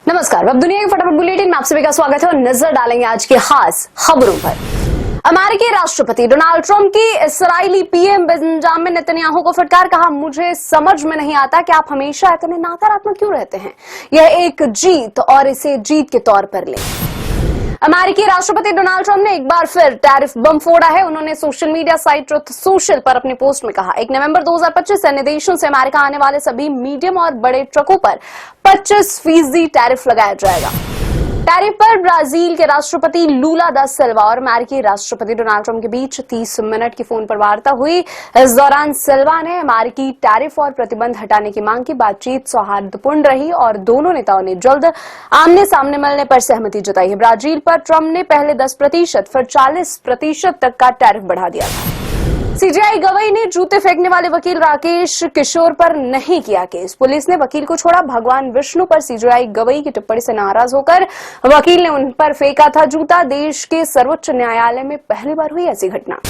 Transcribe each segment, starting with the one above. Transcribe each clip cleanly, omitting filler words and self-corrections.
नमस्कार, अब दुनिया के फटाफट बुलेटिन में आप सभी का स्वागत है और नजर डालेंगे आज की खास खबरों पर। अमेरिकी राष्ट्रपति डोनाल्ड ट्रंप की इस्राएली पीएम बेंजामिन नेतन्याहू को फटकार, कहा मुझे समझ में नहीं आता कि आप हमेशा इतने नकारात्मक क्यों रहते हैं। यह एक जीत और इसे जीत के तौर पर लें। अमेरिकी राष्ट्रपति डोनाल्ड ट्रंप ने एक बार फिर टैरिफ बम फोड़ा है। उन्होंने social media site truth social पर अपने पोस्ट में कहा, 1 नवंबर 2025 से अन्य देशों से अमेरिका आने वाले सभी मीडियम और बड़े ट्रकों पर 25% टैरिफ लगाया जाएगा। टैरिफ पर ब्राजील के राष्ट्रपति लूला दा सिल्वा और अमेरिकी राष्ट्रपति डोनाल्ड ट्रंप के बीच 30 मिनट की फोन पर वार्ता हुई। इस दौरान सिल्वा ने अमेरिकी टैरिफ और प्रतिबंध हटाने की मांग की। बातचीत सौहार्दपूर्ण रही और दोनों नेताओं ने जल्द आमने सामने मिलने पर सहमति जताई है। ब्राजील पर ट्रंप ने पहले 10% फिर 40% तक का टैरिफ बढ़ा दिया था। सीजेआई गवई ने जूते फेंकने वाले वकील राकेश किशोर पर नहीं किया केस। पुलिस ने वकील को छोड़ा। भगवान विष्णु पर सीजेआई गवई की टिप्पणी से नाराज होकर वकील ने उन पर फेंका था जूता। देश के सर्वोच्च न्यायालय में पहली बार हुई ऐसी घटना।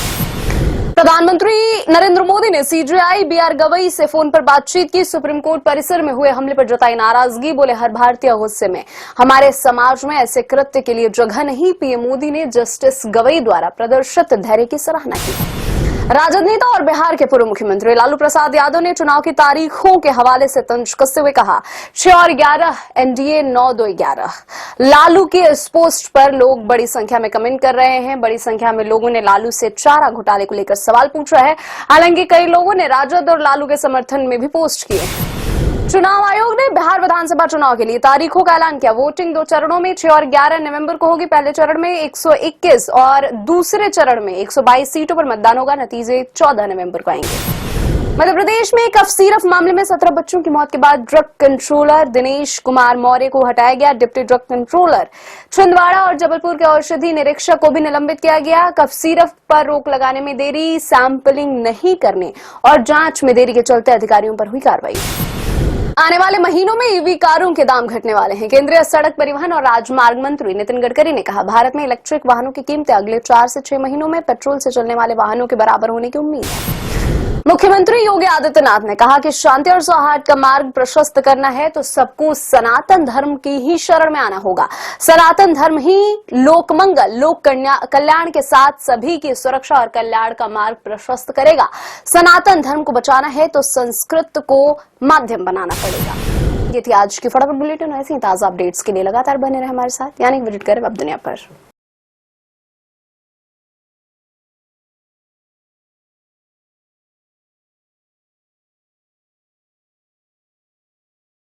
प्रधानमंत्री नरेंद्र मोदी ने सीजेआई बीआर गवई से फोन पर बातचीत की। सुप्रीम कोर्ट परिसर में हुए हमले पर जताई नाराजगी। बोले, हर भारतीय गुस्से में, हमारे समाज में ऐसे कृत्य के लिए जगह नहीं। पीएम मोदी ने जस्टिस गवई द्वारा प्रदर्शित धैर्य की सराहना की। राजद नेता और बिहार के पूर्व मुख्यमंत्री लालू प्रसाद यादव ने चुनाव की तारीखों के हवाले से तंज कसते हुए कहा, 6 और 11 एनडीए 9, 2, 11। लालू के इस पोस्ट पर लोग बड़ी संख्या में कमेंट कर रहे हैं। बड़ी संख्या में लोगों ने लालू से चारा घोटाले को लेकर सवाल पूछा है। हालांकि कई लोगों ने राजद और लालू के समर्थन में भी पोस्ट किए। चुनाव आयोग ने बिहार विधानसभा चुनाव के लिए तारीखों का ऐलान किया। वोटिंग 2 चरणों में 6 और 11 नवंबर को होगी। पहले चरण में 121 और दूसरे चरण में 122 सीटों पर मतदान होगा। नतीजे 14 नवंबर को आएंगे। मध्य प्रदेश में कफ सिरप मामले में 17 बच्चों की मौत के बाद ड्रग कंट्रोलर दिनेश कुमार मौर्य को हटाया गया। डिप्टी ड्रग कंट्रोलर छिंदवाड़ा और जबलपुर के औषधि निरीक्षक को भी निलंबित किया गया। कफ सिरप पर रोक लगाने में देरी, सैंपलिंग नहीं करने और जांच में देरी के चलते अधिकारियों पर हुई कार्रवाई। आने वाले महीनों में ईवी कारों के दाम घटने वाले हैं। केंद्रीय सड़क परिवहन और राजमार्ग मंत्री नितिन गडकरी ने कहा, भारत में इलेक्ट्रिक वाहनों की कीमतें अगले 4 से 6 महीनों में पेट्रोल से चलने वाले वाहनों के बराबर होने की उम्मीद है। मुख्यमंत्री योगी आदित्यनाथ ने कहा कि शांति और सौहार्द का मार्ग प्रशस्त करना है तो सबको सनातन धर्म की ही शरण में आना होगा। सनातन धर्म ही लोकमंगल, लोक कल्याण के साथ सभी की सुरक्षा और कल्याण का मार्ग प्रशस्त करेगा। सनातन धर्म को बचाना है तो संस्कृत को माध्यम बनाना पड़ेगा। ये थी आज की फटाफट बुलेटिन। ऐसी ताजा अपडेट्स के लिए लगातार बने रहे हमारे साथ, यानी विजिट करें अब दुनिया पर।